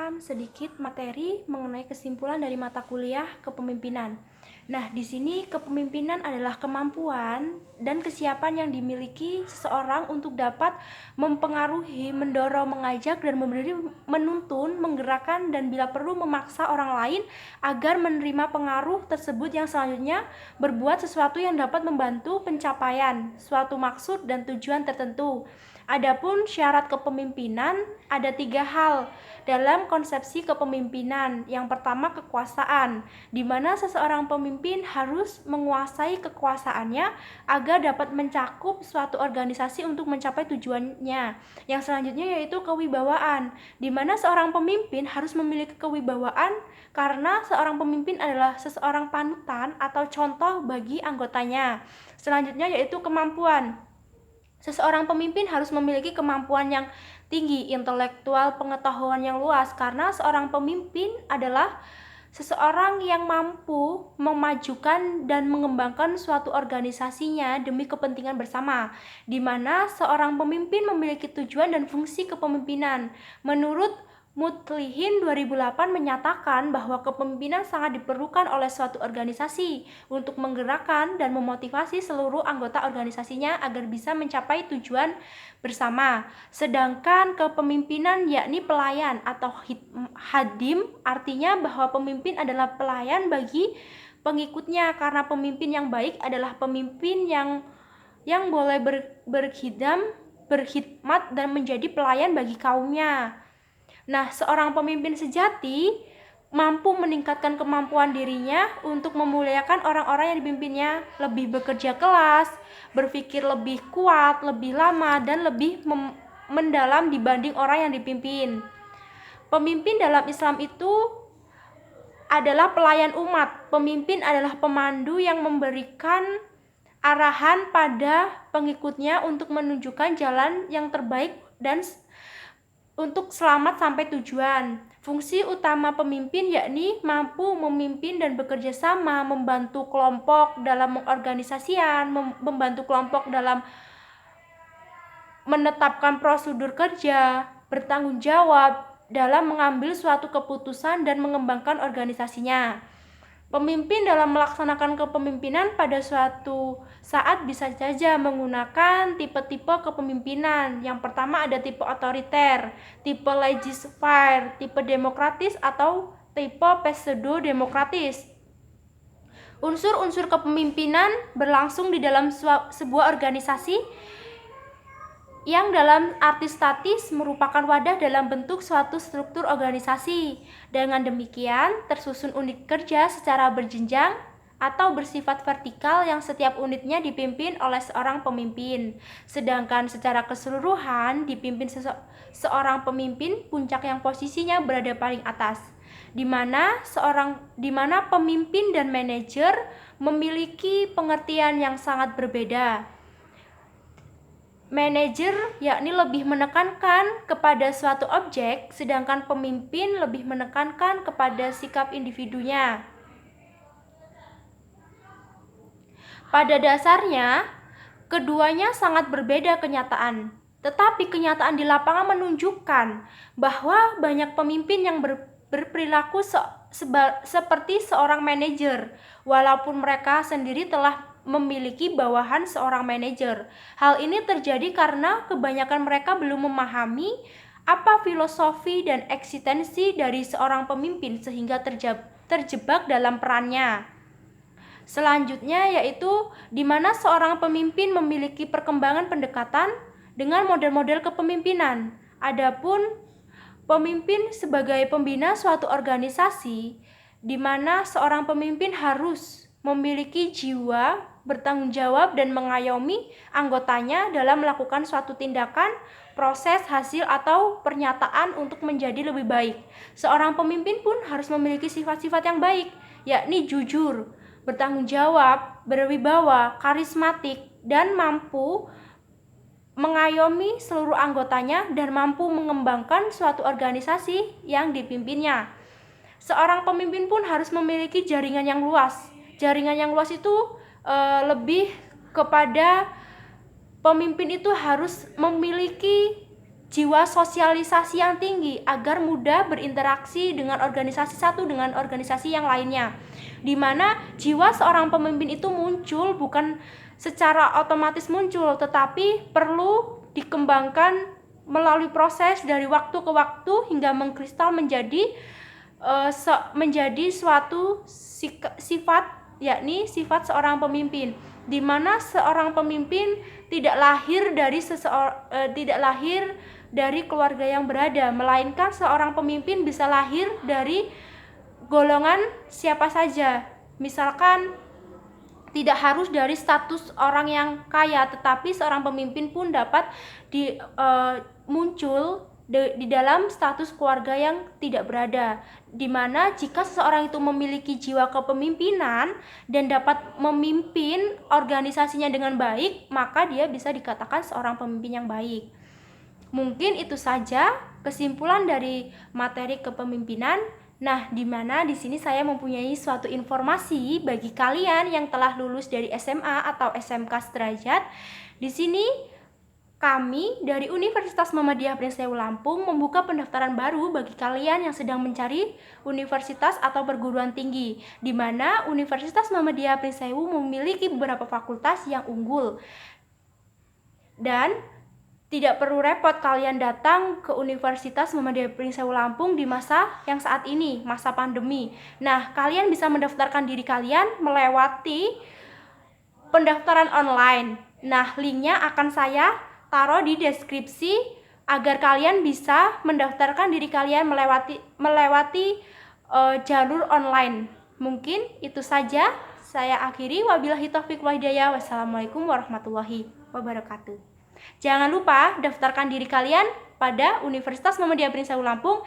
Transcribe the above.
membawakan sedikit materi mengenai kesimpulan dari mata kuliah kepemimpinan. Nah, di sini kepemimpinan adalah kemampuan dan kesiapan yang dimiliki seseorang untuk dapat mempengaruhi, mendorong, mengajak, dan menuntun, menggerakkan, dan bila perlu memaksa orang lain agar menerima pengaruh tersebut yang selanjutnya berbuat sesuatu yang dapat membantu pencapaian suatu maksud dan tujuan tertentu. Adapun syarat kepemimpinan ada 3 hal dalam konsepsi kepemimpinan. Yang pertama, kekuasaan, di mana seseorang pemimpin harus menguasai kekuasaannya agar dapat mencakup suatu organisasi untuk mencapai tujuannya. Yang selanjutnya yaitu kewibawaan, di mana seorang pemimpin harus memiliki kewibawaan karena seorang pemimpin adalah seseorang panutan atau contoh bagi anggotanya. Selanjutnya yaitu kemampuan. Seseorang pemimpin harus memiliki kemampuan yang tinggi, intelektual, pengetahuan yang luas, karena seorang pemimpin adalah seseorang yang mampu memajukan dan mengembangkan suatu organisasinya demi kepentingan bersama, di mana seorang pemimpin memiliki tujuan dan fungsi kepemimpinan. Menurut Mutlihin 2008 menyatakan bahwa kepemimpinan sangat diperlukan oleh suatu organisasi untuk menggerakkan dan memotivasi seluruh anggota organisasinya agar bisa mencapai tujuan bersama. Sedangkan kepemimpinan yakni pelayan atau hadim, artinya bahwa pemimpin adalah pelayan bagi pengikutnya, karena pemimpin yang baik adalah pemimpin yang boleh berkhidmat dan menjadi pelayan bagi kaumnya. Nah, seorang pemimpin sejati mampu meningkatkan kemampuan dirinya untuk memuliakan orang-orang yang dipimpinnya, lebih bekerja keras, berpikir lebih kuat, lebih lama, dan lebih mendalam dibanding orang yang dipimpin. Pemimpin dalam Islam itu adalah pelayan umat. Pemimpin adalah pemandu yang memberikan arahan pada pengikutnya untuk menunjukkan jalan yang terbaik dan untuk selamat sampai tujuan. Fungsi utama pemimpin yakni mampu memimpin dan bekerja sama, membantu kelompok dalam mengorganisasian, membantu kelompok dalam menetapkan prosedur kerja, bertanggung jawab dalam mengambil suatu keputusan dan mengembangkan organisasinya. Pemimpin dalam melaksanakan kepemimpinan pada suatu saat bisa saja menggunakan tipe-tipe kepemimpinan. Yang pertama ada tipe otoriter, tipe laissez-faire, tipe demokratis, atau tipe pseudo-demokratis. Unsur-unsur kepemimpinan berlangsung di dalam sebuah organisasi yang dalam arti statis merupakan wadah dalam bentuk suatu struktur organisasi. Dengan demikian, tersusun unit kerja secara berjenjang atau bersifat vertikal yang setiap unitnya dipimpin oleh seorang pemimpin. Sedangkan secara keseluruhan dipimpin seorang pemimpin puncak yang posisinya berada paling atas, di mana pemimpin dan manajer memiliki pengertian yang sangat berbeda. Manajer yakni lebih menekankan kepada suatu objek, sedangkan pemimpin lebih menekankan kepada sikap individunya. Pada dasarnya, keduanya sangat berbeda kenyataan, tetapi kenyataan di lapangan menunjukkan bahwa banyak pemimpin yang berperilaku seperti seorang manajer, walaupun mereka sendiri telah memiliki bawahan seorang manajer. Hal ini terjadi karena kebanyakan mereka belum memahami apa filosofi dan eksistensi dari seorang pemimpin sehingga terjebak dalam perannya. Selanjutnya yaitu di mana seorang pemimpin memiliki perkembangan pendekatan dengan model-model kepemimpinan. Adapun pemimpin sebagai pembina suatu organisasi, di mana seorang pemimpin harus memiliki jiwa bertanggung jawab dan mengayomi anggotanya dalam melakukan suatu tindakan, proses, hasil, atau pernyataan untuk menjadi lebih baik. Seorang pemimpin pun harus memiliki sifat-sifat yang baik, yakni jujur, bertanggung jawab, berwibawa, karismatik, dan mampu mengayomi seluruh anggotanya dan mampu mengembangkan suatu organisasi yang dipimpinnya. Seorang pemimpin pun harus memiliki jaringan yang luas. Jaringan yang luas itu lebih kepada pemimpin itu harus memiliki jiwa sosialisasi yang tinggi agar mudah berinteraksi dengan organisasi satu dengan organisasi yang lainnya, di mana jiwa seorang pemimpin itu muncul bukan secara otomatis muncul, tetapi perlu dikembangkan melalui proses dari waktu ke waktu hingga mengkristal menjadi suatu sifat, yakni sifat seorang pemimpin, di mana seorang pemimpin tidak lahir dari keluarga yang berada, melainkan seorang pemimpin bisa lahir dari golongan siapa saja. Misalkan tidak harus dari status orang yang kaya, tetapi seorang pemimpin pun dapat muncul di dalam status keluarga yang tidak berada, dimana jika seseorang itu memiliki jiwa kepemimpinan dan dapat memimpin organisasinya dengan baik, maka dia bisa dikatakan seorang pemimpin yang baik. Mungkin itu saja kesimpulan dari materi kepemimpinan. Nah, dimana di sini saya mempunyai suatu informasi bagi kalian yang telah lulus dari SMA atau SMK sederajat. Di sini kami dari Universitas Muhammadiyah Prinseu Lampung membuka pendaftaran baru bagi kalian yang sedang mencari universitas atau perguruan tinggi, di mana Universitas Muhammadiyah Prinseu memiliki beberapa fakultas yang unggul. Dan tidak perlu repot kalian datang ke Universitas Muhammadiyah Prinseu Lampung di masa yang saat ini, masa pandemi. Nah, kalian bisa mendaftarkan diri kalian melewati pendaftaran online. Nah, linknya akan saya taruh di deskripsi agar kalian bisa mendaftarkan diri kalian melewati jalur online. Mungkin itu saja saya akhiri. Wabillahi taufiq wal hidayah. Wassalamualaikum warahmatullahi wabarakatuh. Jangan lupa daftarkan diri kalian pada Universitas Muhammadiyah Prinseu Lampung